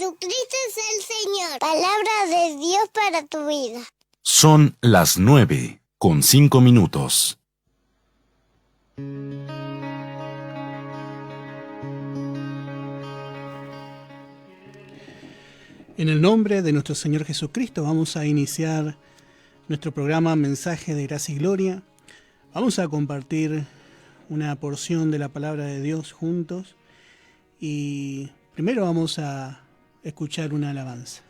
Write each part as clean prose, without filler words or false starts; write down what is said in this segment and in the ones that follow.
Jesucristo es el Señor. Palabra de Dios para tu vida. Son las 9:05. En el nombre de nuestro Señor Jesucristo vamos a iniciar nuestro programa Mensaje de Gracia y Gloria. Vamos a compartir una porción de la palabra de Dios juntos y primero vamos a escuchar una alabanza.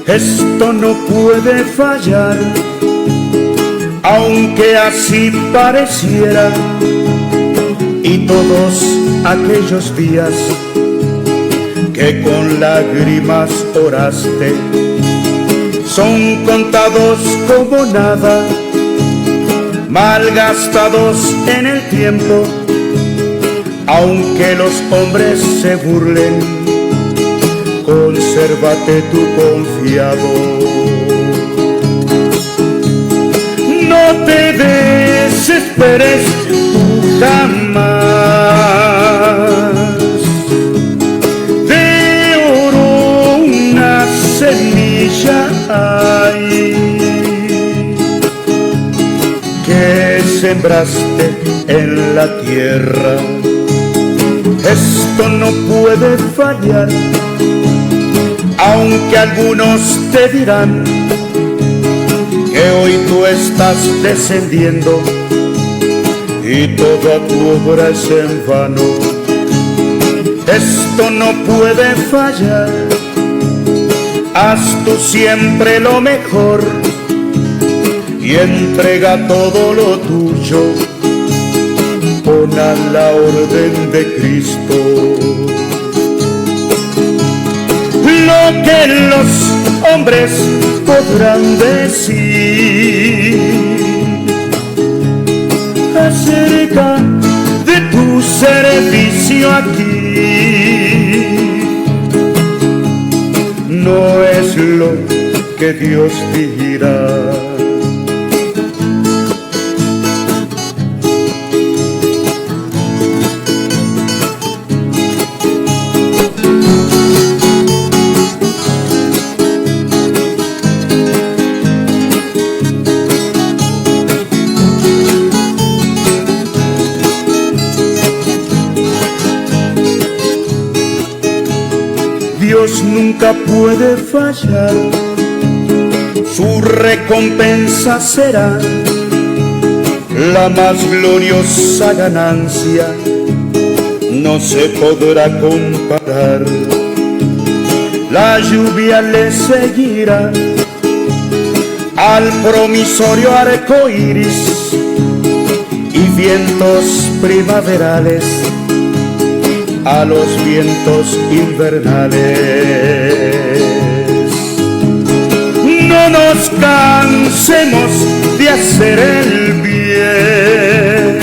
Esto no puede fallar, aunque así pareciera, y todos aquellos días que con lágrimas oraste son contados como nada, malgastados en el tiempo, aunque los hombres se burlen. Consérvate tú confiado. No te desesperes tú jamás. De oro una semilla hay que sembraste en la tierra. Esto no puede fallar, aunque algunos te dirán que hoy tú estás descendiendo y toda tu obra es en vano. Esto no puede fallar, haz tú siempre lo mejor y entrega todo lo tuyo, pon a la orden de Cristo. Lo que los hombres podrán decir acerca de tu servicio aquí no es lo que Dios dirá. Dios nunca puede fallar, su recompensa será la más gloriosa ganancia, no se podrá comparar. La lluvia le seguirá al promisorio arco iris y vientos primaverales a los vientos invernales. No nos cansemos de hacer el bien,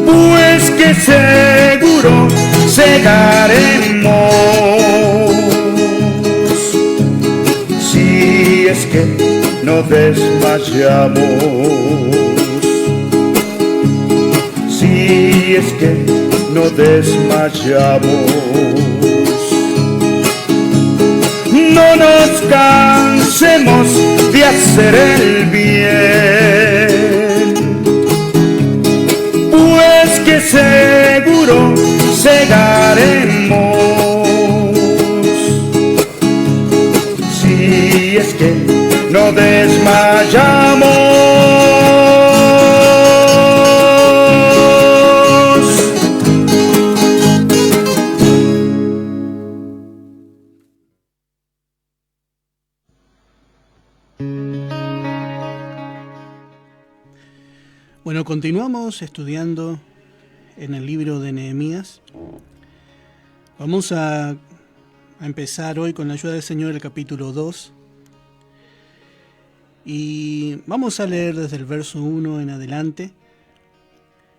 pues que seguro llegaremos, si es que no desmayamos. Si es que no desmayamos, no nos cansemos de hacer el bien, pues que seguro llegaremos, si es que no desmayamos. Bueno, continuamos estudiando en el libro de Nehemías. Vamos a a empezar hoy con la ayuda del Señor el capítulo 2. Y vamos a leer desde el verso 1 en adelante.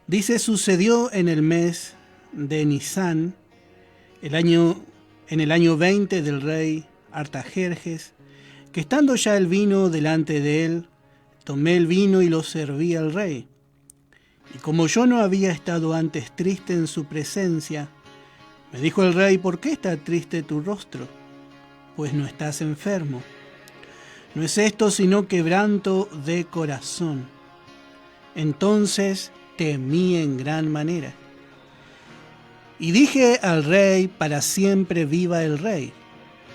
Dice: sucedió en el mes de Nisán, en el año 20 del rey Artajerjes, que estando ya el vino delante de él, tomé el vino y lo serví al rey. Y como yo no había estado antes triste en su presencia, me dijo el rey: ¿por qué está triste tu rostro? Pues no estás enfermo. No es esto sino quebranto de corazón. Entonces temí en gran manera. Y dije al rey: para siempre viva el rey.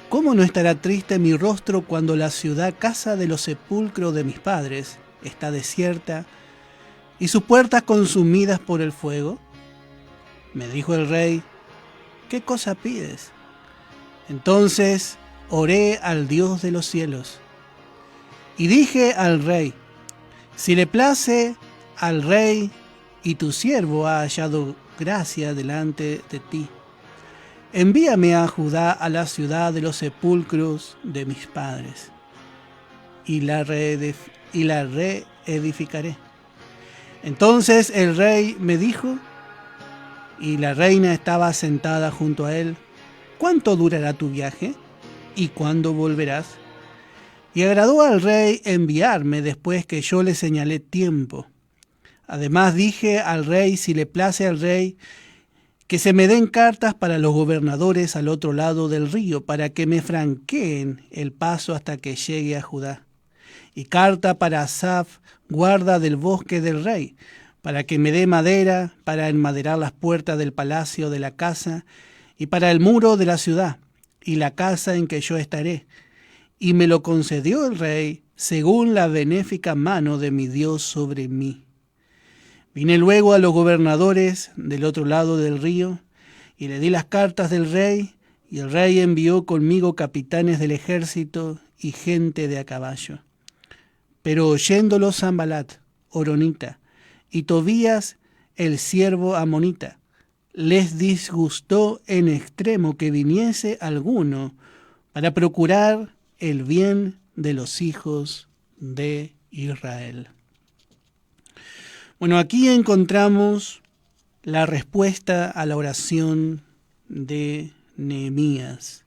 ¿Cómo no estará triste mi rostro cuando la ciudad, casa de los sepulcros de mis padres, está desierta y sus puertas consumidas por el fuego? Me dijo el rey: ¿qué cosa pides? Entonces oré al Dios de los cielos y dije al rey: si le place al rey y tu siervo ha hallado gracia delante de ti, envíame a Judá, a la ciudad de los sepulcros de mis padres, y la reedificaré. Entonces el rey me dijo, y la reina estaba sentada junto a él: ¿cuánto durará tu viaje? ¿Y cuándo volverás? Y agradó al rey enviarme después que yo le señalé tiempo. Además dije al rey: si le place al rey, que se me den cartas para los gobernadores al otro lado del río, para que me franqueen el paso hasta que llegue a Judá. Y carta para Asaf, guarda del bosque del rey, para que me dé madera para enmaderar las puertas del palacio de la casa, y para el muro de la ciudad, y la casa en que yo estaré. Y me lo concedió el rey, según la benéfica mano de mi Dios sobre mí. Vine luego a los gobernadores del otro lado del río, y le di las cartas del rey, y el rey envió conmigo capitanes del ejército y gente de a caballo. Pero oyéndolo Sanbalat, horonita, y Tobías, el siervo amonita, les disgustó en extremo que viniese alguno para procurar el bien de los hijos de Israel. Bueno, aquí encontramos la respuesta a la oración de Nehemías.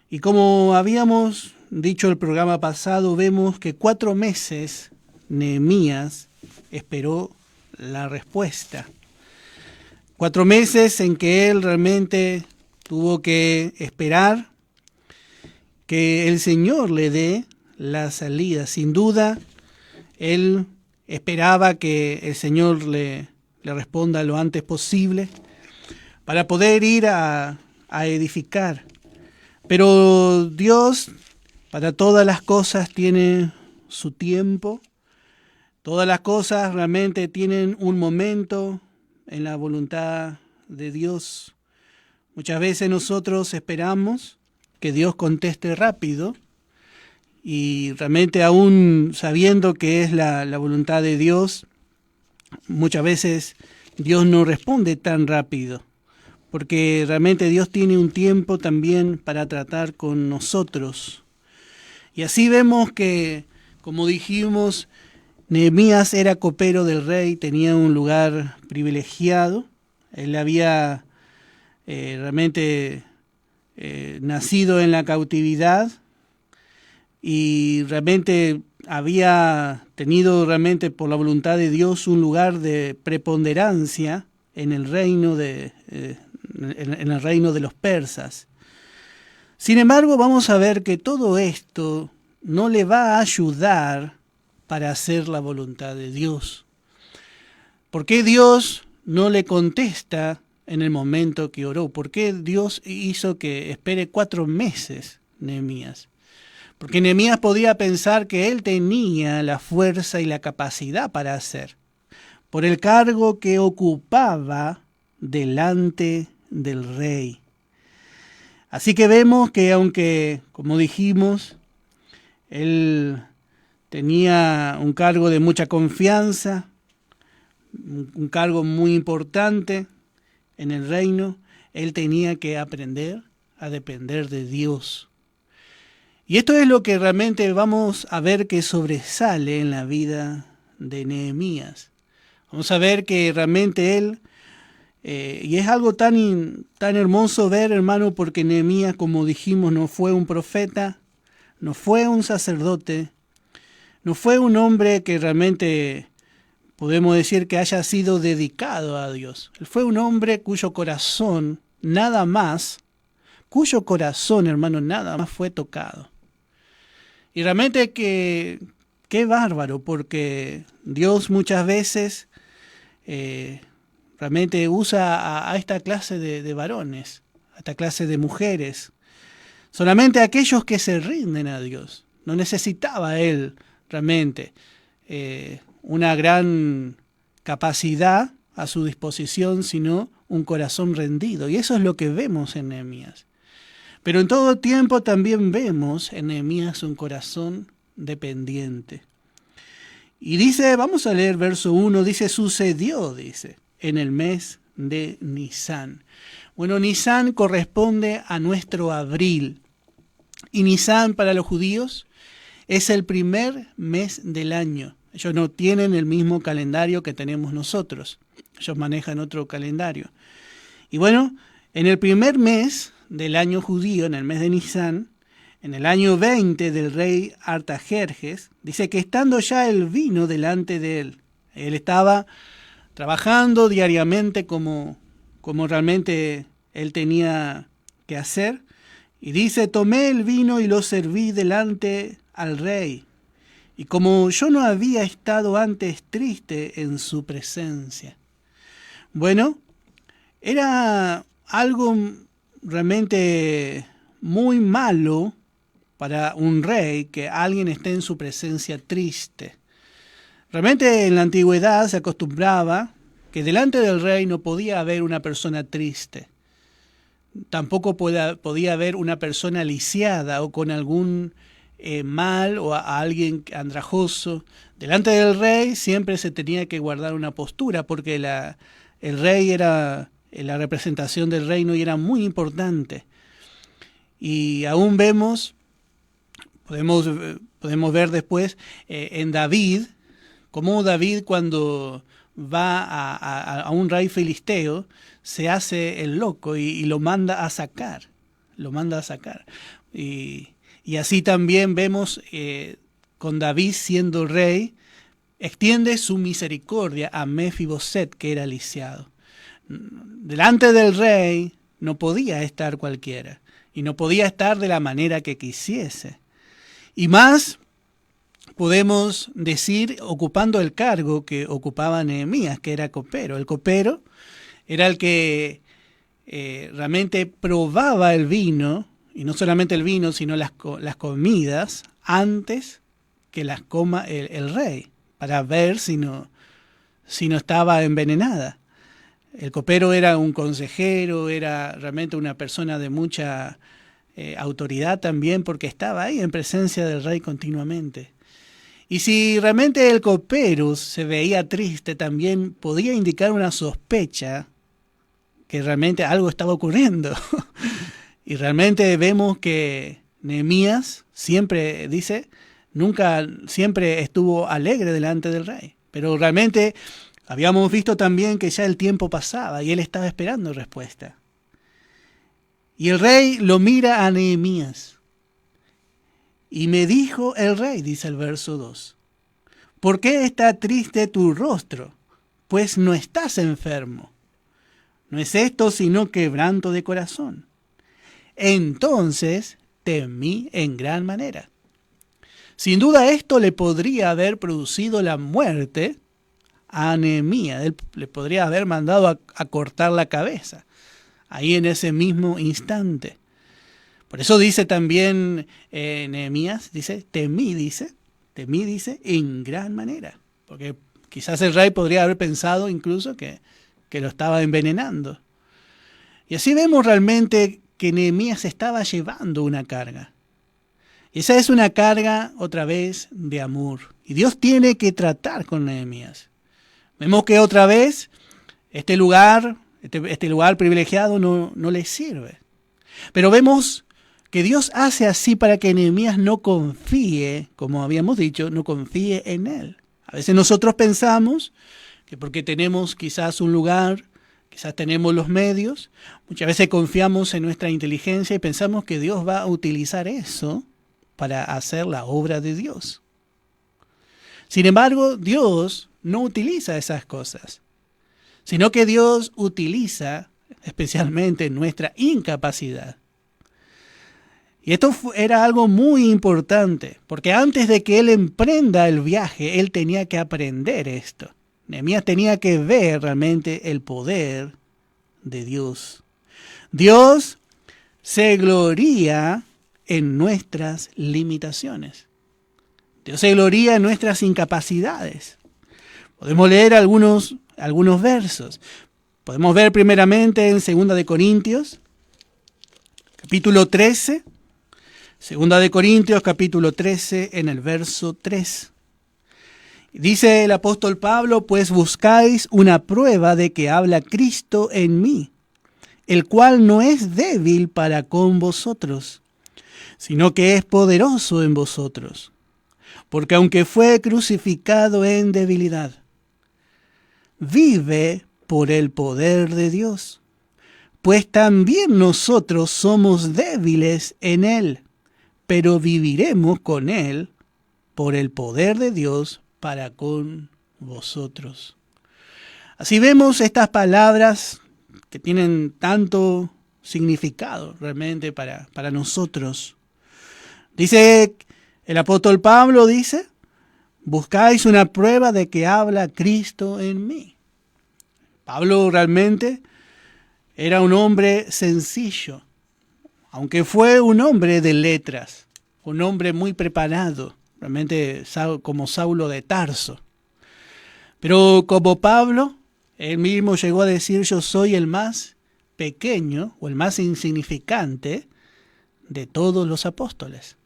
Y como habíamos dicho el programa pasado, vemos que 4 meses Nehemías esperó la respuesta. 4 meses en que él realmente tuvo que esperar que el Señor le dé la salida. Sin duda, él esperaba que el Señor le responda lo antes posible para poder ir a edificar. Pero Dios, para todas las cosas, tiene su tiempo. Todas las cosas realmente tienen un momento en la voluntad de Dios. Muchas veces nosotros esperamos que Dios conteste rápido, y realmente, aún sabiendo que es la voluntad de Dios, muchas veces Dios no responde tan rápido, porque realmente Dios tiene un tiempo también para tratar con nosotros. Y así vemos que, como dijimos, Nehemías era copero del rey, tenía un lugar privilegiado. Él había realmente nacido en la cautividad, y realmente había tenido realmente por la voluntad de Dios un lugar de preponderancia en el reino de los persas. Sin embargo, vamos a ver que todo esto no le va a ayudar para hacer la voluntad de Dios. ¿Por qué Dios no le contesta en el momento que oró? ¿Por qué Dios hizo que espere 4 meses Nehemías? Porque Nehemías podía pensar que él tenía la fuerza y la capacidad para hacer, por el cargo que ocupaba delante del rey. Así que vemos que aunque, como dijimos, él tenía un cargo de mucha confianza, un cargo muy importante en el reino, él tenía que aprender a depender de Dios. Y esto es lo que realmente vamos a ver que sobresale en la vida de Nehemías. Vamos a ver que realmente él, y es algo tan hermoso ver, hermano, porque Nehemías, como dijimos, no fue un profeta, no fue un sacerdote, no fue un hombre que realmente podemos decir que haya sido dedicado a Dios. Él fue un hombre cuyo corazón, hermano, nada más fue tocado. Y realmente qué bárbaro, porque Dios muchas veces realmente usa a esta clase de varones, a esta clase de mujeres, solamente aquellos que se rinden a Dios. No necesitaba él realmente una gran capacidad a su disposición, sino un corazón rendido. Y eso es lo que vemos en Nehemías. Pero en todo tiempo también vemos en Nehemías un corazón dependiente. Y dice, vamos a leer verso 1, dice, sucedió, dice, en el mes de Nisán. Bueno, Nisán corresponde a nuestro abril. Y Nisán para los judíos es el primer mes del año. Ellos no tienen el mismo calendario que tenemos nosotros. Ellos manejan otro calendario. Y bueno, en el primer mes del año judío, en el mes de Nisán, en el año 20 del rey Artajerjes, dice que estando ya el vino delante de él, él estaba trabajando diariamente como realmente él tenía que hacer, y dice, tomé el vino y lo serví delante al rey, y como yo no había estado antes triste en su presencia. Bueno, era algo realmente muy malo para un rey que alguien esté en su presencia triste. Realmente en la antigüedad se acostumbraba que delante del rey no podía haber una persona triste. Tampoco podía haber una persona lisiada o con algún mal o a alguien andrajoso. Delante del rey siempre se tenía que guardar una postura porque el rey era la representación del reino y era muy importante. Y aún podemos ver después en David, cómo David cuando va a un rey filisteo se hace el loco y lo manda a sacar. Y así también vemos con David siendo rey, extiende su misericordia a Mefiboset, que era lisiado. Delante del rey no podía estar cualquiera y no podía estar de la manera que quisiese. Y más podemos decir ocupando el cargo que ocupaba Nehemías, que era copero. El copero era el que realmente probaba el vino, y no solamente el vino, sino las comidas antes que las coma el rey, para ver si no estaba envenenada. El copero era un consejero, era realmente una persona de mucha autoridad también, porque estaba ahí en presencia del rey continuamente. Y si realmente el copero se veía triste, también podía indicar una sospecha que realmente algo estaba ocurriendo. Y realmente vemos que Nehemías siempre estuvo alegre delante del rey. Pero realmente habíamos visto también que ya el tiempo pasaba y él estaba esperando respuesta. Y el rey lo mira a Nehemías. Y me dijo el rey, dice el verso 2, ¿por qué está triste tu rostro? Pues no estás enfermo. No es esto sino quebranto de corazón. Entonces temí en gran manera. Sin duda esto le podría haber producido la muerte a Nehemías. Él le podría haber mandado a cortar la cabeza ahí en ese mismo instante. Por eso dice también Nehemías, temí, dice, en gran manera. Porque quizás el rey podría haber pensado incluso que lo estaba envenenando. Y así vemos realmente que Nehemías estaba llevando una carga. Y esa es una carga, otra vez, de amor. Y Dios tiene que tratar con Nehemías. Vemos que otra vez este lugar privilegiado no le sirve. Pero vemos que Dios hace así para que Nehemías no confíe, como habíamos dicho, no confíe en él. A veces nosotros pensamos que porque tenemos quizás un lugar, quizás tenemos los medios, muchas veces confiamos en nuestra inteligencia y pensamos que Dios va a utilizar eso para hacer la obra de Dios. Sin embargo, Dios no utiliza esas cosas, sino que Dios utiliza especialmente nuestra incapacidad. Y esto era algo muy importante, porque antes de que él emprenda el viaje, él tenía que aprender esto. Nehemías tenía que ver realmente el poder de Dios. Dios se gloría en nuestras limitaciones. Dios se gloría en nuestras incapacidades. Podemos leer algunos versos. Podemos ver primeramente en 2 de Corintios, capítulo 13. 2 de Corintios, capítulo 13, en el verso 3. Dice el apóstol Pablo, pues buscáis una prueba de que habla Cristo en mí, el cual no es débil para con vosotros, sino que es poderoso en vosotros. Porque aunque fue crucificado en debilidad, vive por el poder de Dios, pues también nosotros somos débiles en él, pero viviremos con él por el poder de Dios para con vosotros. Así vemos estas palabras que tienen tanto significado realmente para nosotros. Dice el apóstol Pablo, dice, buscáis una prueba de que habla Cristo en mí. Pablo realmente era un hombre sencillo, aunque fue un hombre de letras, un hombre muy preparado, realmente como Saulo de Tarso. Pero como Pablo, él mismo llegó a decir, yo soy el más pequeño o el más insignificante de todos los apóstoles.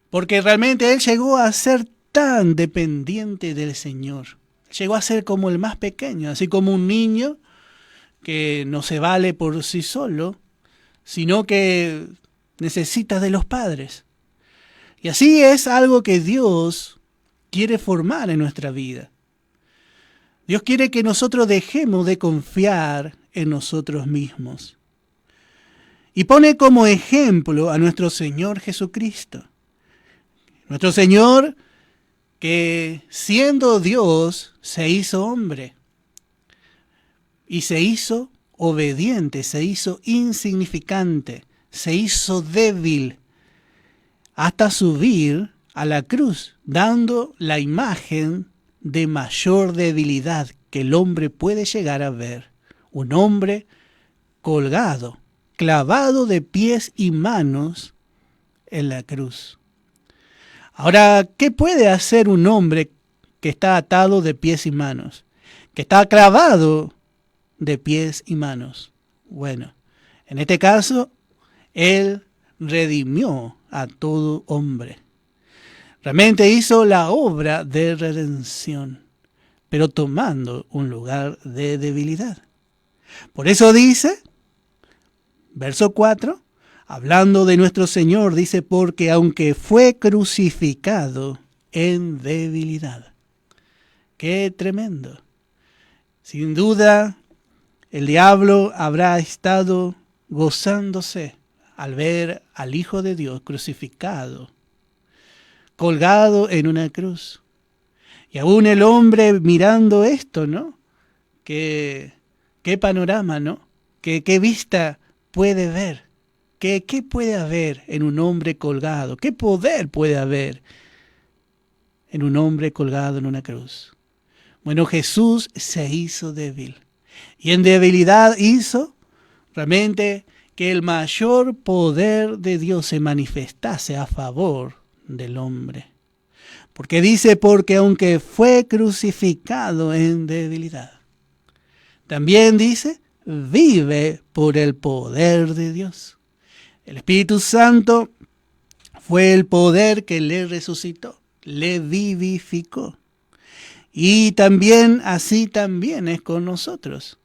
Porque realmente él llegó a ser tan dependiente del Señor. Llegó a ser como el más pequeño, así como un niño que no se vale por sí solo, sino que necesita de los padres. Y así es algo que Dios quiere formar en nuestra vida. Dios quiere que nosotros dejemos de confiar en nosotros mismos. Y pone como ejemplo a nuestro Señor Jesucristo. Nuestro Señor que siendo Dios se hizo hombre y se hizo obediente, se hizo insignificante, se hizo débil hasta subir a la cruz, dando la imagen de mayor debilidad que el hombre puede llegar a ver. Un hombre colgado, clavado de pies y manos en la cruz. Ahora, ¿qué puede hacer un hombre que está atado de pies y manos? Que está clavado de pies y manos. Bueno, en este caso, él redimió a todo hombre. Realmente hizo la obra de redención, pero tomando un lugar de debilidad. Por eso dice, verso 4, hablando de nuestro Señor, dice, porque aunque fue crucificado en debilidad. ¡Qué tremendo! Sin duda, el diablo habrá estado gozándose al ver al Hijo de Dios crucificado, colgado en una cruz. Y aún el hombre mirando esto, ¿no? Qué panorama, ¿no? Qué vista puede ver. ¿Qué puede haber en un hombre colgado? ¿Qué poder puede haber en un hombre colgado en una cruz? Bueno, Jesús se hizo débil. Y en debilidad hizo realmente que el mayor poder de Dios se manifestase a favor del hombre. Porque dice, porque aunque fue crucificado en debilidad, también dice, vive por el poder de Dios. El Espíritu Santo fue el poder que le resucitó, le vivificó. Y también, así también es con nosotros.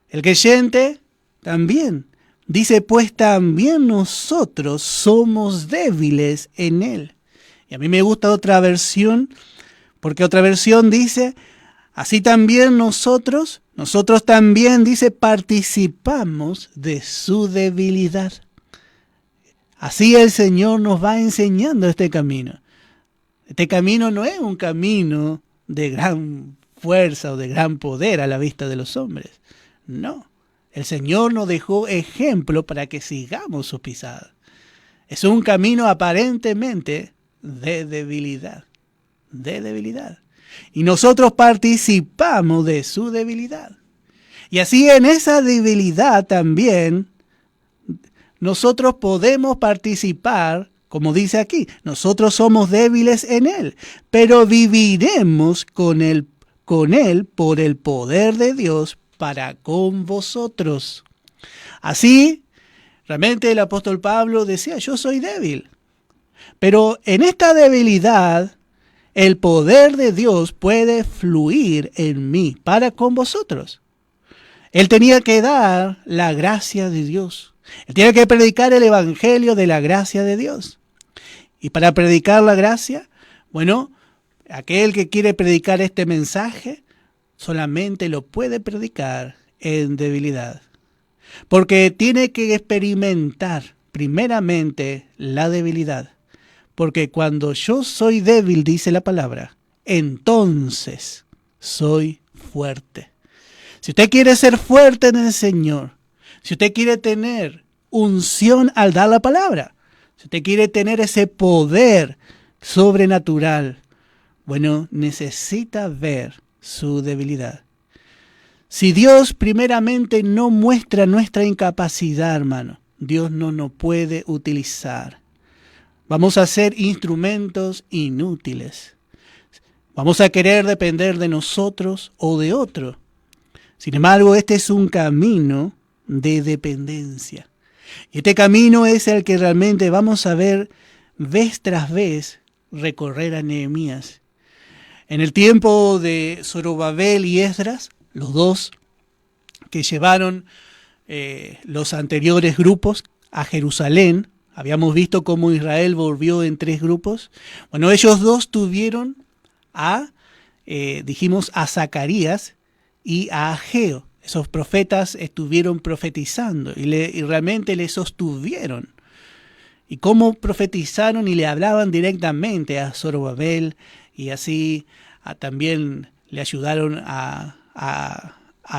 El creyente también dice, pues también nosotros somos débiles en Él. Y a mí me gusta otra versión, porque otra versión dice, así también nosotros también, dice, participamos de su debilidad. Así el Señor nos va enseñando este camino. Este camino no es un camino de gran fuerza o de gran poder a la vista de los hombres. No, el Señor nos dejó ejemplo para que sigamos sus pisadas. Es un camino aparentemente de debilidad, Y nosotros participamos de su debilidad. Y así en esa debilidad también nosotros podemos participar, como dice aquí, nosotros somos débiles en Él, pero viviremos con Él por el poder de Dios para con vosotros. Así, realmente el apóstol Pablo decía, yo soy débil, pero en esta debilidad, el poder de Dios puede fluir en mí para con vosotros. Él tenía que dar la gracia de Dios. Él tiene que predicar el evangelio de la gracia de Dios. Y para predicar la gracia, bueno, aquel que quiere predicar este mensaje solamente lo puede predicar en debilidad. Porque tiene que experimentar primeramente la debilidad. Porque cuando yo soy débil, dice la palabra, entonces soy fuerte. Si usted quiere ser fuerte en el Señor, si usted quiere tener unción al dar la palabra, si usted quiere tener ese poder sobrenatural, bueno, necesita ver su debilidad. Si Dios primeramente no muestra nuestra incapacidad, hermano, Dios no nos puede utilizar. Vamos a ser instrumentos inútiles. Vamos a querer depender de nosotros o de otro. Sin embargo, este es un camino de dependencia. Y este camino es el que realmente vamos a ver vez tras vez recorrer a Nehemías. En el tiempo de Zorobabel y Esdras, los dos que llevaron los anteriores grupos a Jerusalén, habíamos visto cómo Israel volvió en 3 grupos. Bueno, ellos dos tuvieron a Zacarías y a Ageo. Esos profetas estuvieron profetizando y realmente le sostuvieron. Y cómo profetizaron y le hablaban directamente a Zorobabel y así también le ayudaron a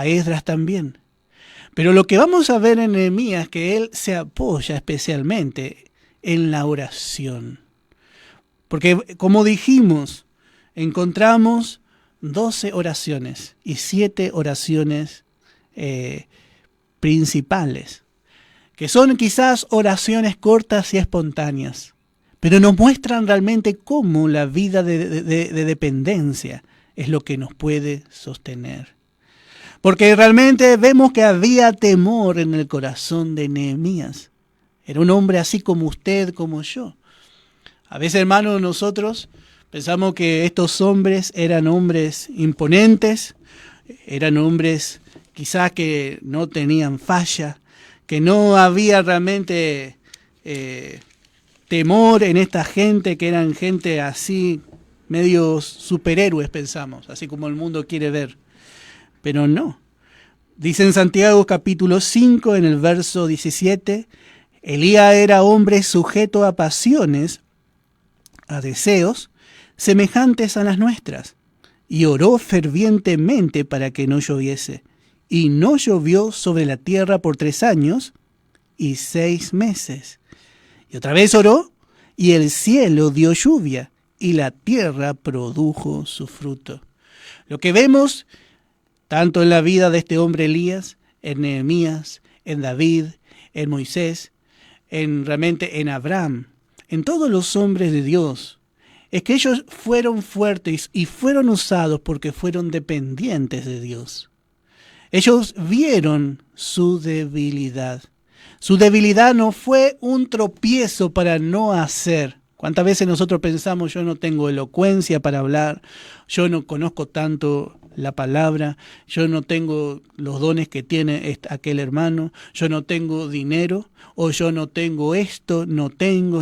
Esdras también. Pero lo que vamos a ver en Nehemías es que él se apoya especialmente en la oración. Porque como dijimos, encontramos 12 oraciones y 7 oraciones principales, que son quizás oraciones cortas y espontáneas, pero nos muestran realmente cómo la vida de dependencia es lo que nos puede sostener. Porque realmente vemos que había temor en el corazón de Nehemías. Era un hombre así como usted, como yo. A veces, hermanos, nosotros pensamos que estos hombres eran hombres imponentes, eran hombres quizás que no tenían falla, que no había realmente temor en esta gente, que eran gente así, medios superhéroes, pensamos, así como el mundo quiere ver. Pero no. Dice en Santiago capítulo 5, en el verso 17, Elías era hombre sujeto a pasiones, a deseos, semejantes a las nuestras, y oró fervientemente para que no lloviese. Y no llovió sobre la tierra por 3 años y 6 meses. Y otra vez oró, y el cielo dio lluvia, y la tierra produjo su fruto. Lo que vemos tanto en la vida de este hombre Elías, en Nehemías, en David, en Moisés, realmente en Abraham, en todos los hombres de Dios, es que ellos fueron fuertes y fueron usados porque fueron dependientes de Dios. Ellos vieron su debilidad. Su debilidad no fue un tropiezo para no hacer. ¿Cuántas veces nosotros pensamos, yo no tengo elocuencia para hablar, yo no conozco tanto la palabra, yo no tengo los dones que tiene aquel hermano, yo no tengo dinero, o yo no tengo esto, no tengo.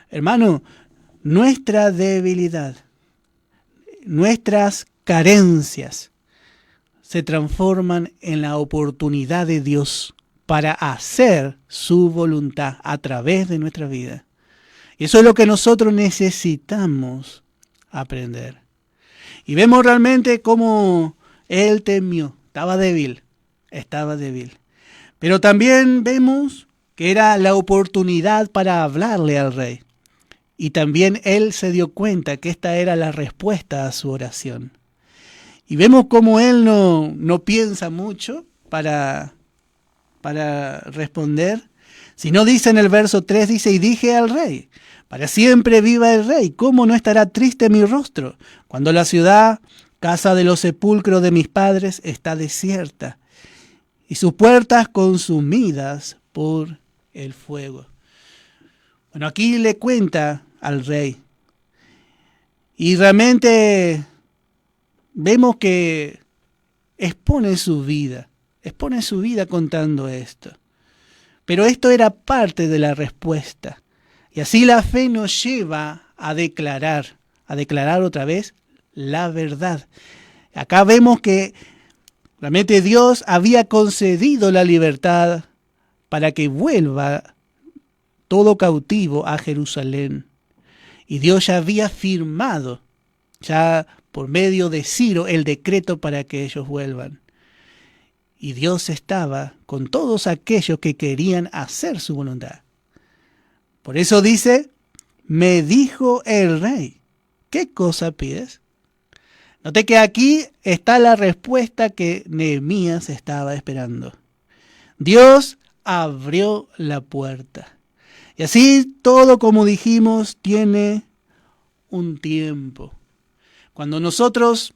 Hermano, nuestra debilidad, nuestras carencias se transforman en la oportunidad de Dios para hacer su voluntad a través de nuestra vida. Y eso es lo que nosotros necesitamos aprender. Y vemos realmente cómo él temió, estaba débil. Pero también vemos que era la oportunidad para hablarle al rey. Y también él se dio cuenta que esta era la respuesta a su oración. Y vemos cómo él no piensa mucho para responder, sino dice en el verso 3, dice, y dije al rey, para siempre viva el rey, ¿cómo no estará triste mi rostro cuando la ciudad, casa de los sepulcros de mis padres, está desierta y sus puertas consumidas por el fuego? Bueno, aquí le cuenta al rey y realmente vemos que expone su vida contando esto. Pero esto era parte de la respuesta. Y así la fe nos lleva a declarar otra vez la verdad. Acá vemos que realmente Dios había concedido la libertad para que vuelva todo cautivo a Jerusalén. Y Dios ya había firmado, ya por medio de Ciro, el decreto para que ellos vuelvan. Y Dios estaba con todos aquellos que querían hacer su voluntad. Por eso dice, me dijo el rey, ¿qué cosa pides? Note que aquí está la respuesta que Nehemías estaba esperando. Dios abrió la puerta. Y así todo, como dijimos, tiene un tiempo. Cuando nosotros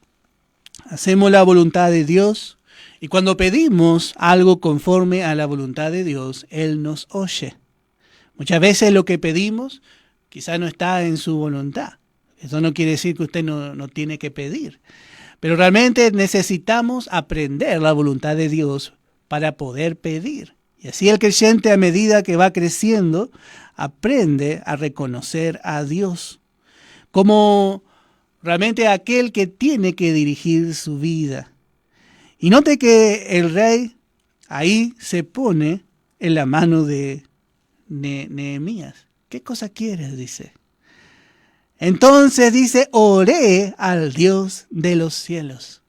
hacemos la voluntad de Dios y cuando pedimos algo conforme a la voluntad de Dios, Él nos oye. Muchas veces lo que pedimos quizás no está en su voluntad. Eso no quiere decir que usted no tiene que pedir. Pero realmente necesitamos aprender la voluntad de Dios para poder pedir. Y así el creyente, a medida que va creciendo, aprende a reconocer a Dios como realmente aquel que tiene que dirigir su vida. Y note que el rey ahí se pone en la mano de Nehemías. ¿Qué cosa quieres? Dice. Entonces dice, oré al Dios de los cielos.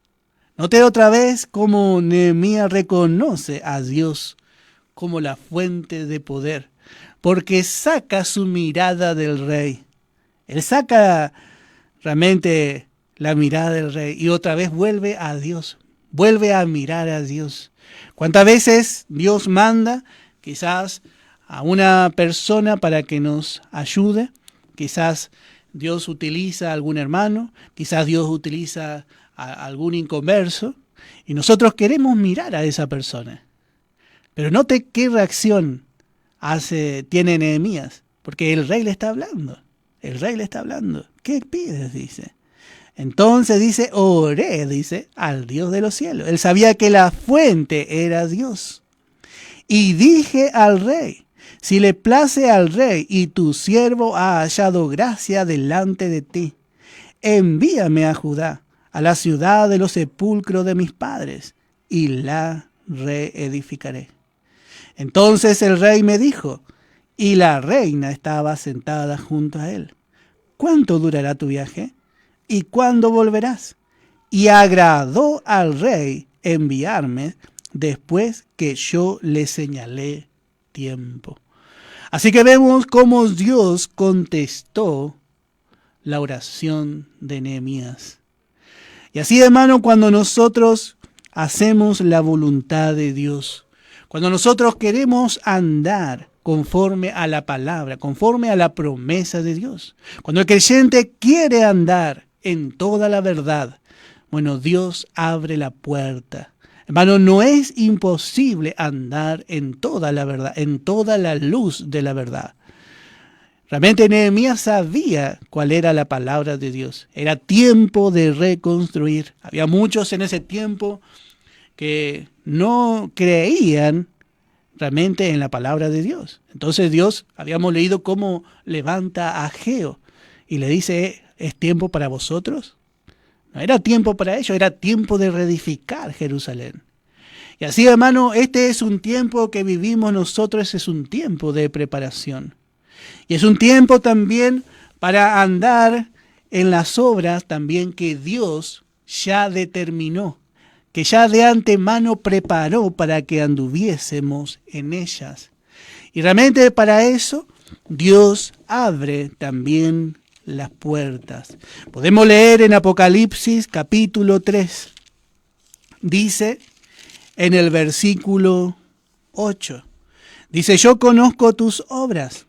Note otra vez cómo Nehemías reconoce a Dios como la fuente de poder, porque saca su mirada del rey. Él saca realmente la mirada del rey y otra vez vuelve a Dios, vuelve a mirar a Dios. ¿Cuántas veces Dios manda quizás a una persona para que nos ayude? Quizás Dios utiliza a algún hermano, quizás Dios utiliza a algún inconverso y nosotros queremos mirar a esa persona. Pero note qué reacción tiene Nehemías, porque el rey le está hablando. El rey le está hablando. ¿Qué pides? Dice. Entonces dice, oré, dice, al Dios de los cielos. Él sabía que la fuente era Dios. Y dije al rey, si le place al rey y tu siervo ha hallado gracia delante de ti, envíame a Judá, a la ciudad de los sepulcros de mis padres, y la reedificaré. Entonces el rey me dijo, y la reina estaba sentada junto a él, ¿cuánto durará tu viaje? ¿Y cuándo volverás? Y agradó al rey enviarme después que yo le señalé tiempo. Así que vemos cómo Dios contestó la oración de Nehemías. Y así, hermano, cuando nosotros hacemos la voluntad de Dios, cuando nosotros queremos andar conforme a la palabra, conforme a la promesa de Dios, cuando el creyente quiere andar en toda la verdad, bueno, Dios abre la puerta. Hermano, no es imposible andar en toda la verdad, en toda la luz de la verdad. Realmente Nehemías sabía cuál era la palabra de Dios. Era tiempo de reconstruir. Había muchos en ese tiempo que no creían realmente en la palabra de Dios. Entonces Dios, habíamos leído cómo levanta a Ageo y le dice, ¿es tiempo para vosotros? No era tiempo para ellos, era tiempo de reedificar Jerusalén. Y así, hermano, este es un tiempo que vivimos nosotros, es un tiempo de preparación. Y es un tiempo también para andar en las obras también que Dios ya determinó, que ya de antemano preparó para que anduviésemos en ellas. Y realmente para eso Dios abre también las puertas. Podemos leer en Apocalipsis capítulo 3. Dice en el versículo 8. Dice, yo conozco tus obras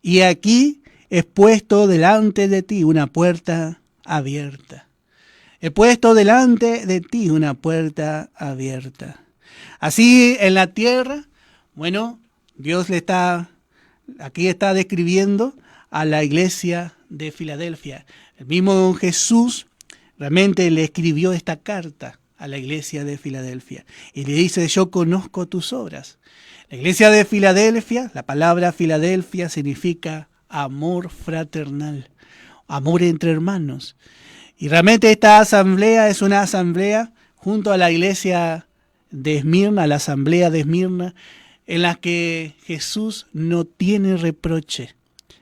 y aquí he puesto delante de ti una puerta abierta. He puesto delante de ti una puerta abierta. Así en la tierra, bueno, Dios aquí está describiendo a la iglesia de Filadelfia. El mismo Jesús realmente le escribió esta carta a la iglesia de Filadelfia y le dice, yo conozco tus obras. La iglesia de Filadelfia, la palabra Filadelfia significa amor fraternal, amor entre hermanos. Y realmente esta asamblea es una asamblea junto a la iglesia de Esmirna, la asamblea de Esmirna, en la que Jesús no tiene reproche.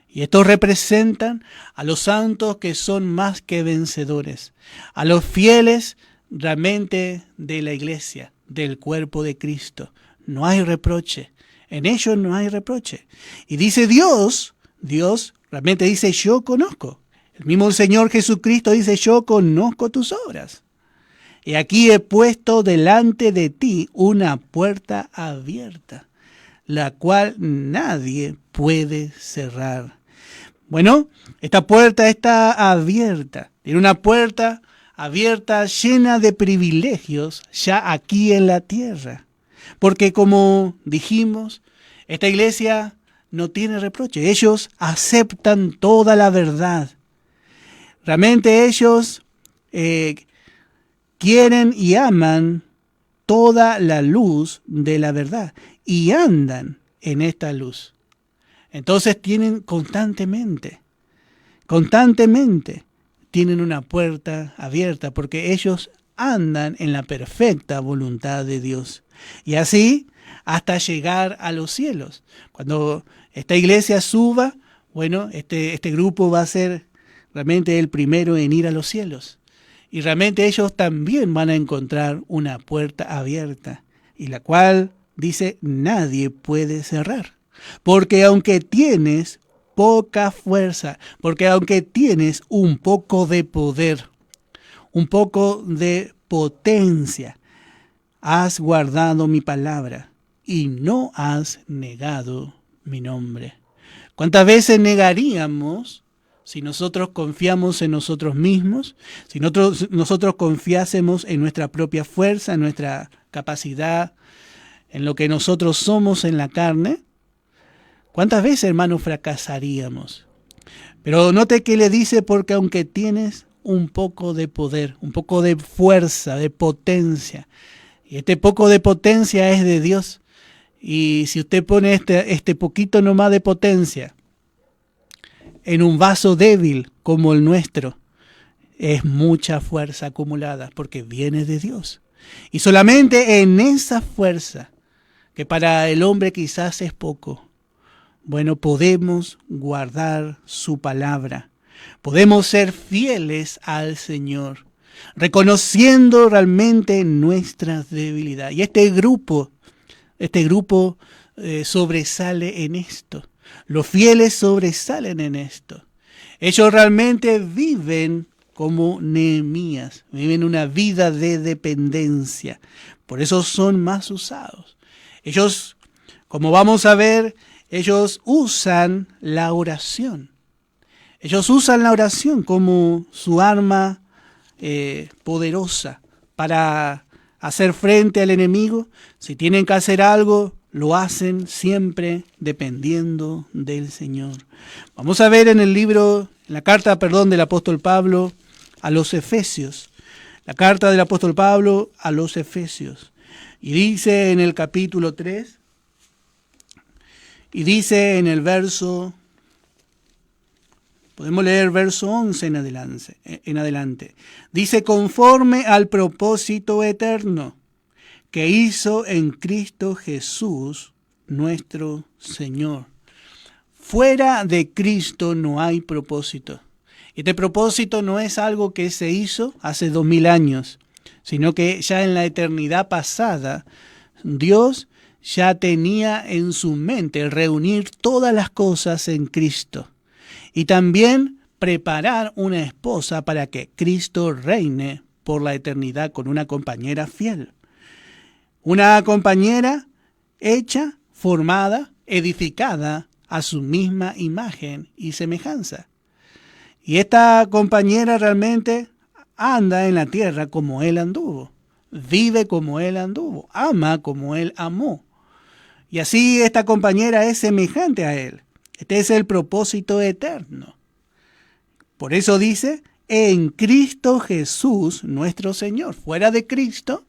Y estos representan a los santos que son más que vencedores, a los fieles realmente de la iglesia, del cuerpo de Cristo. No hay reproche, en ellos no hay reproche. Y dice Dios realmente dice, yo conozco. El mismo Señor Jesucristo dice, yo conozco tus obras. Y aquí he puesto delante de ti una puerta abierta, la cual nadie puede cerrar. Bueno, esta puerta está abierta. Tiene una puerta abierta llena de privilegios ya aquí en la tierra. Porque como dijimos, esta iglesia no tiene reproche. Ellos aceptan toda la verdad. Realmente ellos quieren y aman toda la luz de la verdad y andan en esta luz. Entonces tienen constantemente tienen una puerta abierta porque ellos andan en la perfecta voluntad de Dios. Y así hasta llegar a los cielos. Cuando esta iglesia suba, bueno, este grupo va a ser realmente el primero en ir a los cielos. Y realmente ellos también van a encontrar una puerta abierta, y la cual dice nadie puede cerrar. Porque aunque tienes poca fuerza, porque aunque tienes un poco de poder, un poco de potencia, has guardado mi palabra y no has negado mi nombre. ¿Cuántas veces negaríamos si nosotros confiamos en nosotros mismos, si nosotros confiásemos en nuestra propia fuerza, en nuestra capacidad, en lo que nosotros somos en la carne? ¿Cuántas veces, hermanos, fracasaríamos? Pero note que le dice, porque aunque tienes un poco de poder, un poco de fuerza, de potencia, y este poco de potencia es de Dios, y si usted pone este poquito nomás de potencia en un vaso débil como el nuestro, es mucha fuerza acumulada, porque viene de Dios. Y solamente en esa fuerza, que para el hombre quizás es poco, bueno, podemos guardar su palabra. Podemos ser fieles al Señor, reconociendo realmente nuestras debilidades. Y este grupo sobresale en esto. Los fieles sobresalen en esto. Ellos realmente viven como Nehemías, viven una vida de dependencia. Por eso son más usados. Ellos, como vamos a ver, ellos usan la oración. Ellos usan la oración como su arma poderosa para hacer frente al enemigo. Si tienen que hacer algo, lo hacen siempre dependiendo del Señor. Vamos a ver en la carta del apóstol Pablo a los Efesios. La carta del apóstol Pablo a los Efesios. Y dice en el capítulo 3, y dice en el verso, podemos leer verso 11 en adelante. Dice, conforme al propósito eterno que hizo en Cristo Jesús, nuestro Señor. Fuera de Cristo no hay propósito. Este propósito no es algo que se hizo hace 2000 años, sino que ya en la eternidad pasada, Dios ya tenía en su mente reunir todas las cosas en Cristo. Y también preparar una esposa para que Cristo reine por la eternidad con una compañera fiel. Una compañera hecha, formada, edificada a su misma imagen y semejanza. Y esta compañera realmente anda en la tierra como Él anduvo, vive como Él anduvo, ama como Él amó. Y así esta compañera es semejante a Él. Este es el propósito eterno. Por eso dice, en Cristo Jesús nuestro Señor. Fuera de Cristo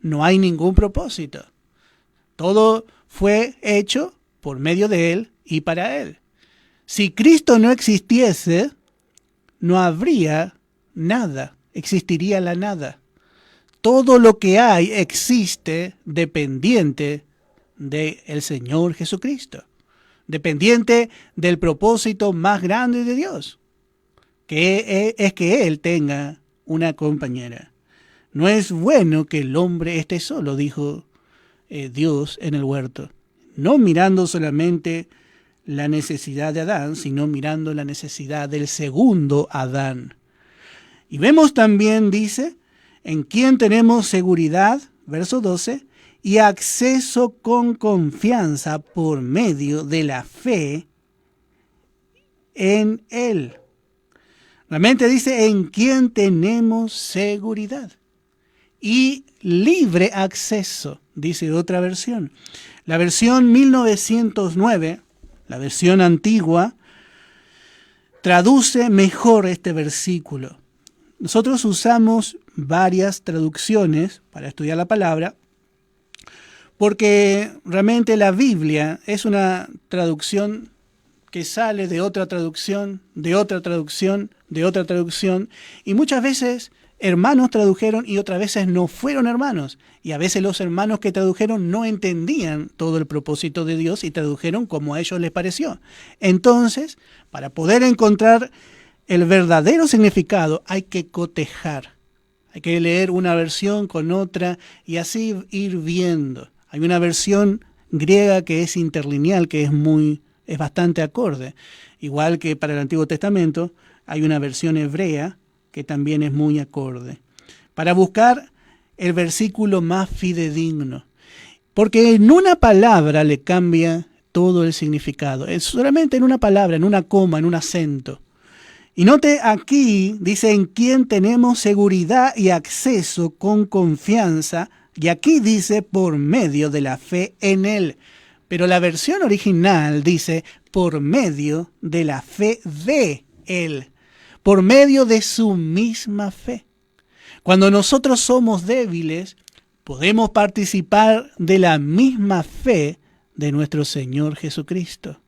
no hay ningún propósito. Todo fue hecho por medio de Él y para Él. Si Cristo no existiese, no habría nada, existiría la nada. Todo lo que hay existe dependiente del Señor Jesucristo, dependiente del propósito más grande de Dios, que es que Él tenga una compañera. No es bueno que el hombre esté solo, dijo Dios en el huerto, no mirando solamente la necesidad de Adán, sino mirando la necesidad del segundo Adán. Y vemos también, dice, en quien tenemos seguridad, verso 12, y acceso con confianza por medio de la fe en Él. Realmente dice, en quien tenemos seguridad y libre acceso, dice otra versión. La versión 1909, la versión antigua, traduce mejor este versículo. Nosotros usamos varias traducciones para estudiar la palabra, porque realmente la Biblia es una traducción que sale de otra traducción, de otra traducción, de otra traducción, y muchas veces hermanos tradujeron y otras veces no fueron hermanos, y a veces los hermanos que tradujeron no entendían todo el propósito de Dios y tradujeron como a ellos les pareció. Entonces, para poder encontrar el verdadero significado hay que cotejar, hay que leer una versión con otra y así ir viendo. Hay una versión griega que es interlineal, que es bastante acorde. Igual que para el Antiguo Testamento, hay una versión hebrea que también es muy acorde. Para buscar el versículo más fidedigno. Porque en una palabra le cambia todo el significado. Es solamente en una palabra, en una coma, en un acento. Y note aquí, dice, en quien tenemos seguridad y acceso con confianza. Y aquí dice, por medio de la fe en Él. Pero la versión original dice, por medio de la fe de Él. Por medio de su misma fe. Cuando nosotros somos débiles, podemos participar de la misma fe de nuestro Señor Jesucristo.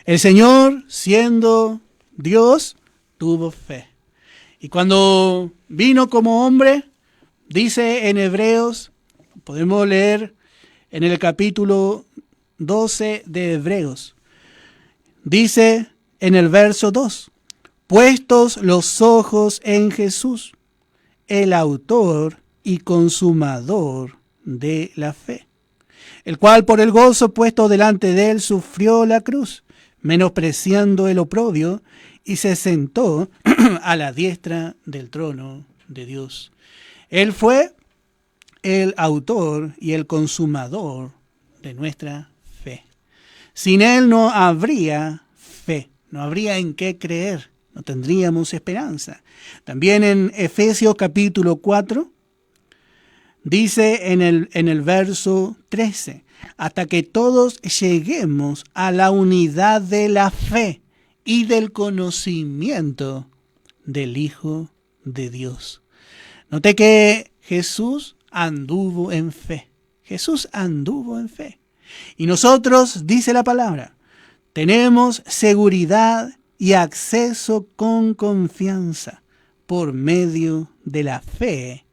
El Señor, siendo Dios, tuvo fe. Y cuando vino como hombre, dice en Hebreos, podemos leer en el capítulo 12 de Hebreos, dice en el verso 2, puestos los ojos en Jesús, el autor y consumador de la fe, el cual por el gozo puesto delante de él sufrió la cruz, menospreciando el oprobio, y se sentó a la diestra del trono de Dios. Él fue el autor y el consumador de nuestra fe. Sin Él no habría fe, no habría en qué creer, no tendríamos esperanza. También en Efesios capítulo 4, dice en el verso 13, hasta que todos lleguemos a la unidad de la fe y del conocimiento del Hijo de Dios. Note que Jesús anduvo en fe. Jesús anduvo en fe. Y nosotros, dice la palabra, tenemos seguridad y acceso con confianza por medio de la fe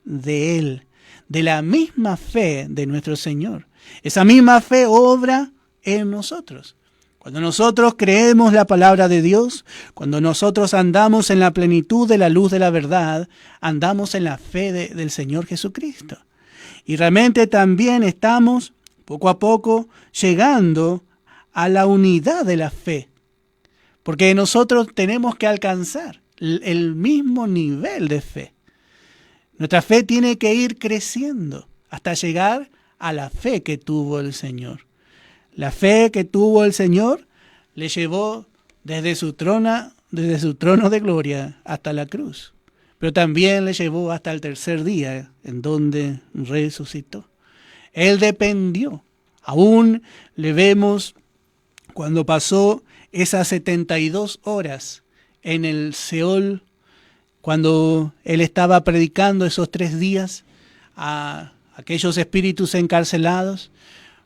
de Él, de la misma fe de nuestro Señor. Esa misma fe obra en nosotros. Cuando nosotros creemos la palabra de Dios, cuando nosotros andamos en la plenitud de la luz de la verdad, andamos en la fe del Señor Jesucristo. Y realmente también estamos poco a poco llegando a la unidad de la fe, porque nosotros tenemos que alcanzar el mismo nivel de fe. Nuestra fe tiene que ir creciendo hasta llegar a la fe que tuvo el Señor. La fe que tuvo el Señor le llevó desde su trono de gloria hasta la cruz. Pero también le llevó hasta el tercer día en donde resucitó. Él dependió. Aún le vemos cuando pasó esas 72 horas en el Seol, cuando él estaba predicando esos 3 días a aquellos espíritus encarcelados.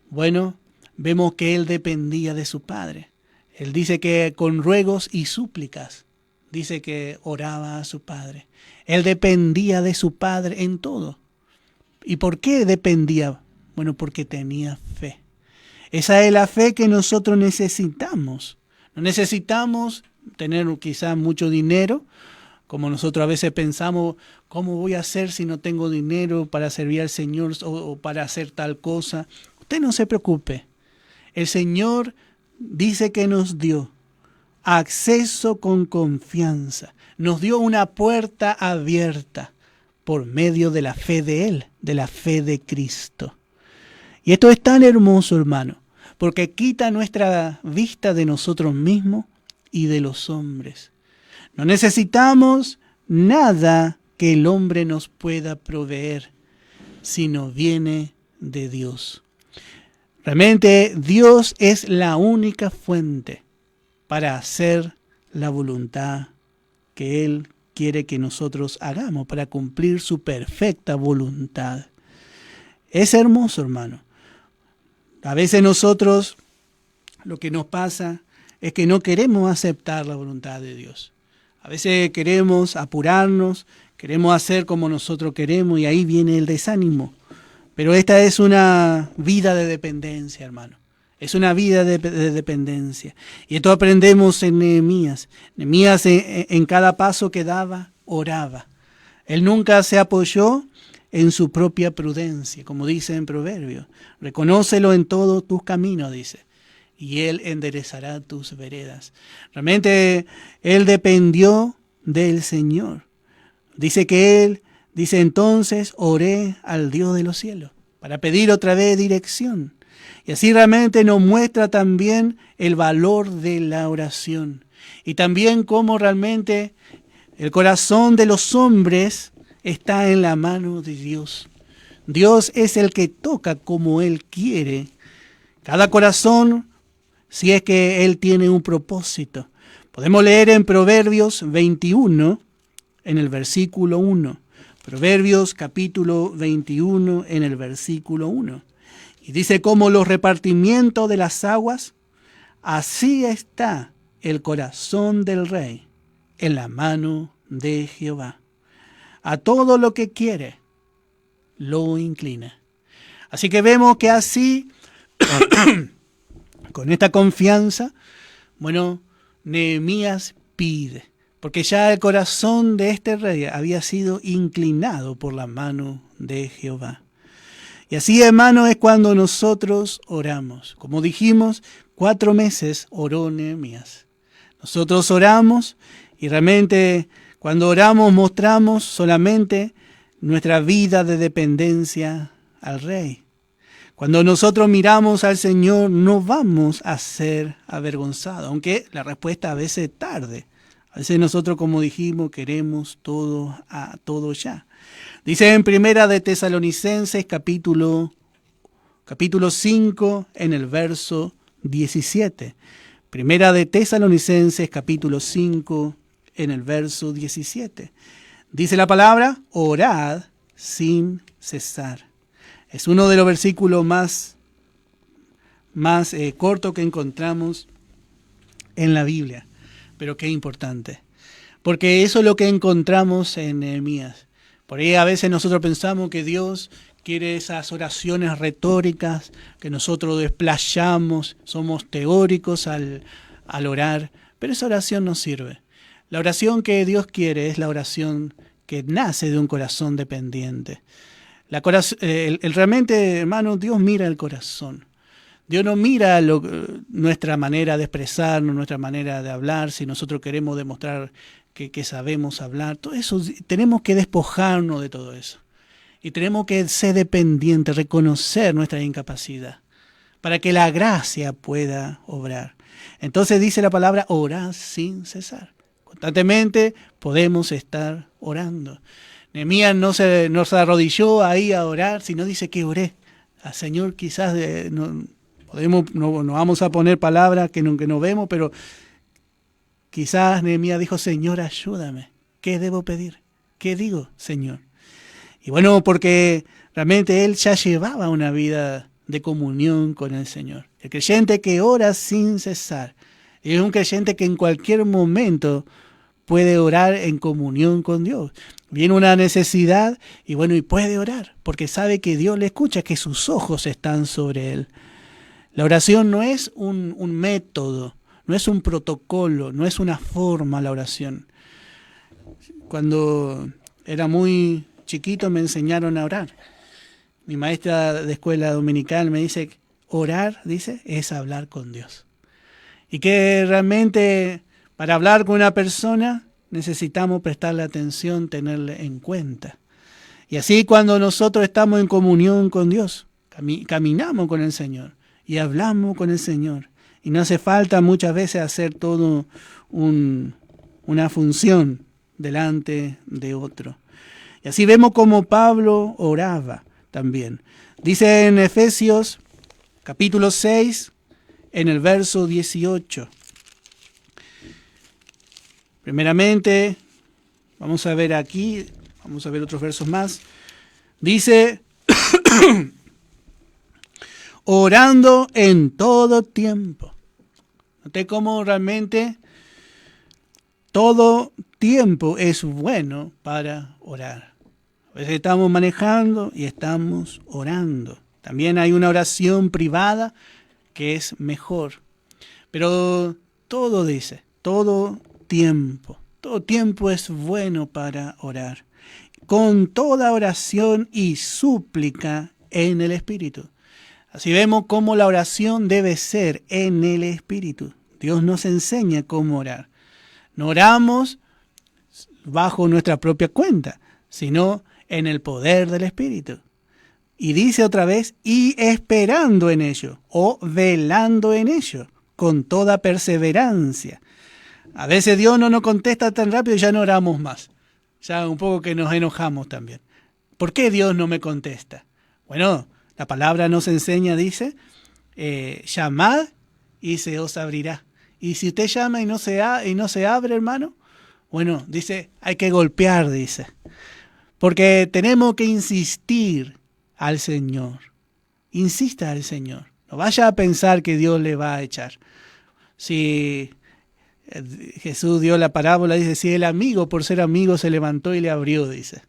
Bueno, vemos que él dependía de su Padre. Él dice que con ruegos y súplicas, dice que oraba a su Padre. Él dependía de su Padre en todo. ¿Y por qué dependía? Bueno, porque tenía fe. Esa es la fe que nosotros necesitamos. No necesitamos tener quizás mucho dinero, como nosotros a veces pensamos, ¿cómo voy a hacer si no tengo dinero para servir al Señor o para hacer tal cosa? Usted no se preocupe. El Señor dice que nos dio acceso con confianza. Nos dio una puerta abierta por medio de la fe de Él, de la fe de Cristo. Y esto es tan hermoso, hermano, porque quita nuestra vista de nosotros mismos y de los hombres. No necesitamos nada que el hombre nos pueda proveer, sino viene de Dios. Realmente Dios es la única fuente para hacer la voluntad que Él quiere que nosotros hagamos, para cumplir su perfecta voluntad. Es hermoso, hermano. A veces nosotros lo que nos pasa es que no queremos aceptar la voluntad de Dios. A veces queremos apurarnos, queremos hacer como nosotros queremos y ahí viene el desánimo. Pero esta es una vida de dependencia, hermano. Es una vida de dependencia. Y esto aprendemos en Nehemías. Nehemías en cada paso que daba, oraba. Él nunca se apoyó en su propia prudencia, como dice en Proverbios. Reconócelo en todos tus caminos, dice, y Él enderezará tus veredas. Realmente Él dependió del Señor. Dice entonces, oré al Dios de los cielos para pedir otra vez dirección. Y así realmente nos muestra también el valor de la oración. Y también cómo realmente el corazón de los hombres está en la mano de Dios. Dios es el que toca como Él quiere. Cada corazón, si es que Él tiene un propósito. Podemos leer en Proverbios 21, en el versículo 1. Proverbios capítulo 21, en el versículo 1. Y dice, como los repartimientos de las aguas, así está el corazón del rey en la mano de Jehová. A todo lo que quiere, lo inclina. Así que vemos que así, con esta confianza, bueno, Nehemías pide, porque ya el corazón de este rey había sido inclinado por la mano de Jehová. Y así, hermano, es cuando nosotros oramos. Como dijimos, 4 meses oró Nehemías. Nosotros oramos y realmente cuando oramos mostramos solamente nuestra vida de dependencia al Rey. Cuando nosotros miramos al Señor no vamos a ser avergonzados, aunque la respuesta a veces tarde. A veces nosotros, como dijimos, queremos todo ya. Dice en Primera de Tesalonicenses capítulo 5 en el verso 17. Primera de Tesalonicenses capítulo 5 en el verso 17. Dice la palabra, orad sin cesar. Es uno de los versículos más cortos que encontramos en la Biblia. Pero qué importante. Porque eso es lo que encontramos en Nehemías. Por ahí a veces nosotros pensamos que Dios quiere esas oraciones retóricas, que nosotros desplayamos, somos teóricos al orar, pero esa oración no sirve. La oración que Dios quiere es la oración que nace de un corazón dependiente. Realmente, hermano, Dios mira el corazón. Dios no mira nuestra manera de expresarnos, nuestra manera de hablar, si nosotros queremos demostrar que sabemos hablar. Todo eso, tenemos que despojarnos de todo eso. Y tenemos que ser dependientes, reconocer nuestra incapacidad, para que la gracia pueda obrar. Entonces dice la palabra, orad sin cesar. Constantemente podemos estar orando. Nehemías no se arrodilló ahí a orar, sino dice que oré. Al Señor quizás no vamos a poner palabras que no vemos, pero quizás Nehemías dijo, Señor, ayúdame. ¿Qué debo pedir? ¿Qué digo, Señor? Y bueno, porque realmente él ya llevaba una vida de comunión con el Señor. El creyente que ora sin cesar es un creyente que en cualquier momento puede orar en comunión con Dios. Viene una necesidad y puede orar, porque sabe que Dios le escucha, que sus ojos están sobre él. La oración no es un método, no es un protocolo, no es una forma la oración. Cuando era muy chiquito me enseñaron a orar. Mi maestra de escuela dominical me dice, orar, dice, es hablar con Dios. Y que realmente para hablar con una persona necesitamos prestarle atención, tenerle en cuenta. Y así cuando nosotros estamos en comunión con Dios, caminamos con el Señor y hablamos con el Señor. Y no hace falta muchas veces hacer todo una función delante de otro. Y así vemos como Pablo oraba también. Dice en Efesios capítulo 6, en el verso 18. Primeramente, vamos a ver aquí, vamos a ver otros versos más. Dice, orando en todo tiempo. Noté cómo realmente todo tiempo es bueno para orar. A veces estamos manejando y estamos orando. También hay una oración privada que es mejor. Pero todo dice, todo tiempo es bueno para orar. Con toda oración y súplica en el Espíritu. Así vemos cómo la oración debe ser en el Espíritu. Dios nos enseña cómo orar. No oramos bajo nuestra propia cuenta, sino en el poder del Espíritu. Y dice otra vez, y esperando en ello, o velando en ello, con toda perseverancia. A veces Dios no nos contesta tan rápido y ya no oramos más. Ya un poco que nos enojamos también. ¿Por qué Dios no me contesta? Bueno, la palabra nos enseña, dice, llamad y se os abrirá. Y si usted llama y no se abre, hermano, bueno, dice, hay que golpear, dice. Porque tenemos que insistir al Señor. Insista al Señor. No vaya a pensar que Dios le va a echar. Si Jesús dio la parábola, dice, si el amigo por ser amigo se levantó y le abrió, dice.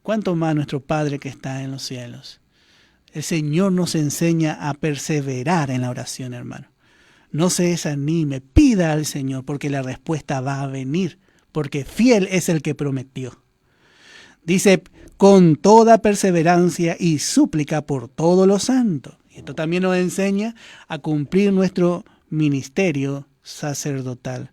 ¿Cuánto más nuestro Padre que está en los cielos? El Señor nos enseña a perseverar en la oración, hermano. No se desanime, pida al Señor, porque la respuesta va a venir, porque fiel es el que prometió. Dice, con toda perseverancia y súplica por todos los santos. Y esto también nos enseña a cumplir nuestro ministerio sacerdotal.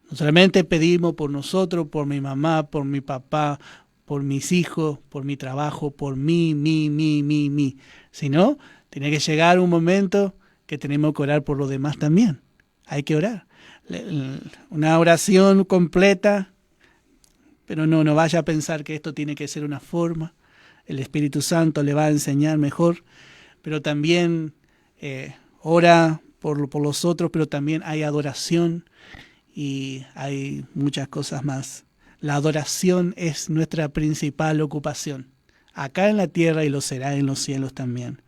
No solamente pedimos por nosotros, por mi mamá, por mi papá, por mis hijos, por mi trabajo, por mí, sino tiene que llegar un momento que tenemos que orar por los demás también. Hay que orar. Una oración completa, pero no vaya a pensar que esto tiene que ser una forma. el Espíritu Santo le va a enseñar mejor, pero también ora por los otros, pero también hay adoración y hay muchas cosas más. La adoración es nuestra principal ocupación, acá en la tierra y lo será en los cielos también.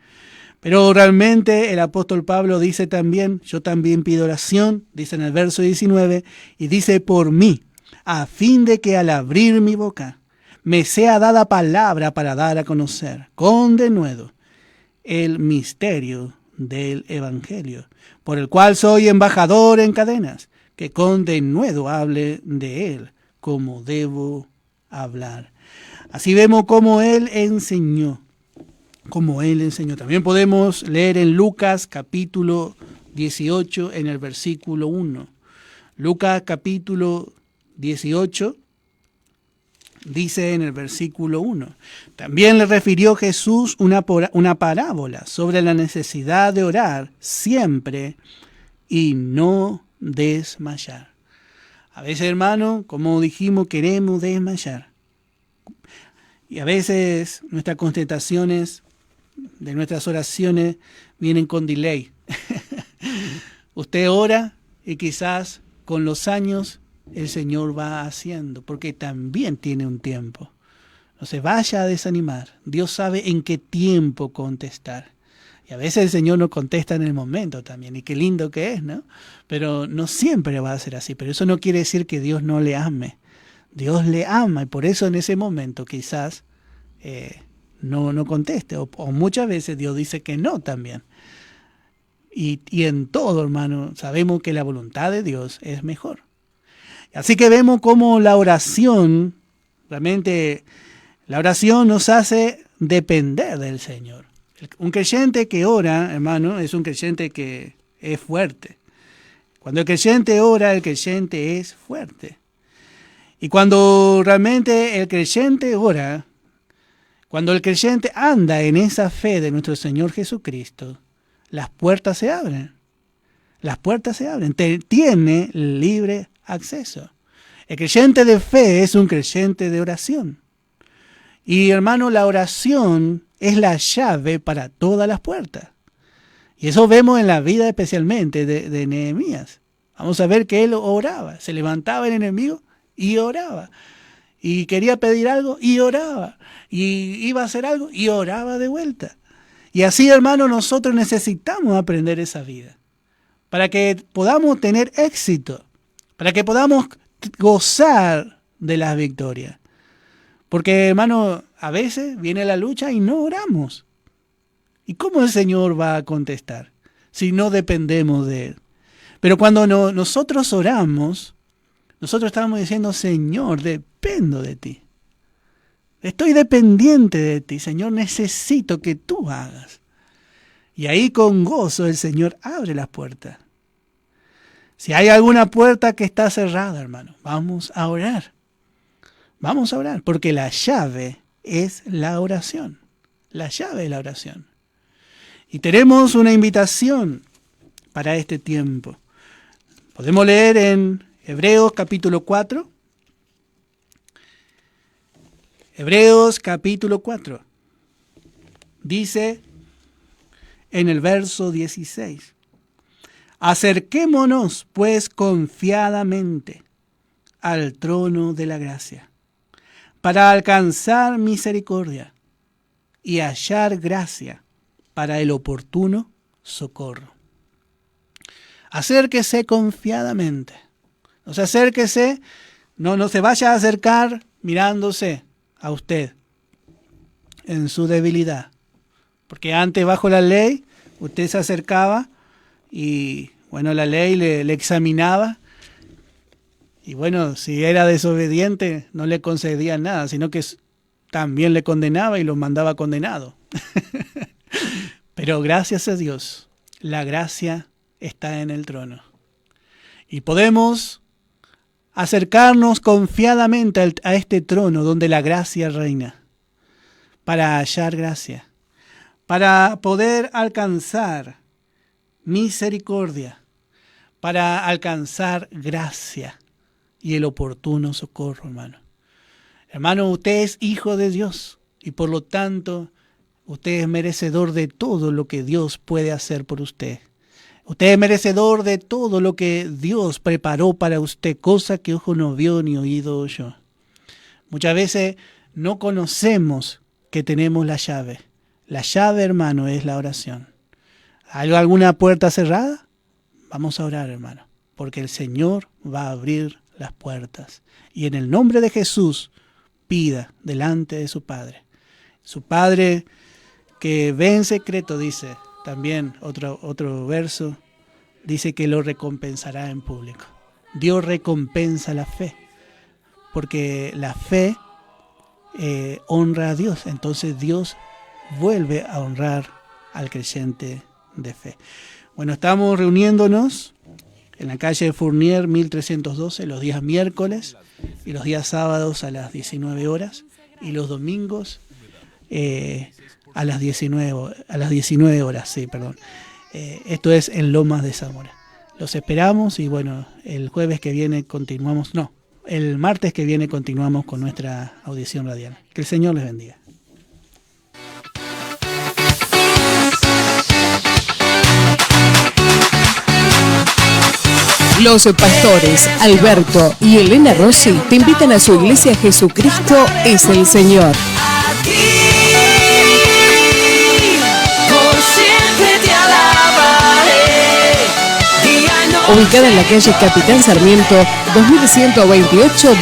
Pero realmente el apóstol Pablo dice también, yo también pido oración, dice en el verso 19, y dice por mí, a fin de que al abrir mi boca me sea dada palabra para dar a conocer con denuedo el misterio del Evangelio, por el cual soy embajador en cadenas, que con denuedo hable de él como debo hablar. Así vemos cómo él enseñó. También podemos leer en Lucas capítulo 18 en el versículo 1. Lucas capítulo 18 dice en el versículo 1. También le refirió Jesús una parábola sobre la necesidad de orar siempre y no desmayar. A veces, hermano, como dijimos, queremos desmayar. Y a veces nuestras contestaciones de nuestras oraciones vienen con delay. Usted ora y quizás con los años el Señor va haciendo, porque también tiene un tiempo. No se vaya a desanimar. Dios sabe en qué tiempo contestar. Y a veces el Señor no contesta en el momento también, y qué lindo que es, ¿no? Pero no siempre va a ser así. Pero eso no quiere decir que Dios no le ame. Dios le ama y por eso en ese momento quizás no conteste. O muchas veces Dios dice que no también. Y en todo, hermano, sabemos que la voluntad de Dios es mejor. Así que vemos cómo la oración, realmente la oración nos hace depender del Señor. Un creyente que ora, hermano, es un creyente que es fuerte. Cuando el creyente ora, el creyente es fuerte. Y cuando realmente el creyente ora, cuando el creyente anda en esa fe de nuestro Señor Jesucristo, las puertas se abren. Las puertas se abren. Tiene libre acceso. El creyente de fe es un creyente de oración. Y hermano, la oración es la llave para todas las puertas. Y eso vemos en la vida especialmente de Nehemías. Vamos a ver que él oraba. Se levantaba el enemigo y oraba. Y quería pedir algo y oraba. Y iba a hacer algo y oraba de vuelta. Y así, hermano, nosotros necesitamos aprender esa vida. Para que podamos tener éxito. Para que podamos gozar de las victorias. Porque, hermano, a veces viene la lucha y no oramos. ¿Y cómo el Señor va a contestar si no dependemos de Él? Pero cuando nosotros oramos, nosotros estamos diciendo, Señor, dependo de ti. Estoy dependiente de ti, Señor, necesito que tú hagas. Y ahí con gozo el Señor abre las puertas. Si hay alguna puerta que está cerrada, hermano, vamos a orar. Vamos a orar, porque la llave es la oración. La llave es la oración. Y tenemos una invitación para este tiempo. Podemos leer en Hebreos capítulo 4. Hebreos capítulo 4. Dice en el verso 16. Acerquémonos pues confiadamente al trono de la gracia, para alcanzar misericordia y hallar gracia para el oportuno socorro. Acérquese confiadamente. No se acérquese, no se vaya a acercar mirándose a usted en su debilidad. Porque antes, bajo la ley, usted se acercaba y, bueno, la ley le examinaba. Y bueno, si era desobediente, no le concedía nada, sino que también le condenaba y lo mandaba condenado. Pero gracias a Dios, la gracia está en el trono. Y podemos acercarnos confiadamente a este trono donde la gracia reina, para hallar gracia, para poder alcanzar misericordia, para alcanzar gracia y el oportuno socorro, hermano. Hermano, usted es hijo de Dios. y por lo tanto usted es merecedor de todo lo que Dios puede hacer por usted. Usted es merecedor de todo lo que Dios preparó para usted, cosa que ojo no vio ni oído oyó. Muchas veces no conocemos que tenemos la llave. La llave, hermano, es la oración. ¿Hay alguna puerta cerrada? Vamos a orar, hermano, porque el Señor va a abrir las puertas. Y en el nombre de Jesús, pida delante de su Padre. Su Padre que ve en secreto, dice también otro verso, dice que lo recompensará en público. Dios recompensa la fe, porque la fe honra a Dios. Entonces Dios vuelve a honrar al creyente de fe. Bueno, estamos reuniéndonos en la calle Fournier 1312 los días miércoles y los días sábados a las 19 horas y los domingos a las 19 horas, sí, perdón. Esto es en Lomas de Zamora. Los esperamos y bueno, el martes que viene continuamos con nuestra audición radial. Que el Señor les bendiga. Los pastores Alberto y Elena Rossi te invitan a su iglesia Jesucristo es el Señor. Ubicada en la calle Capitán Sarmiento, 2128,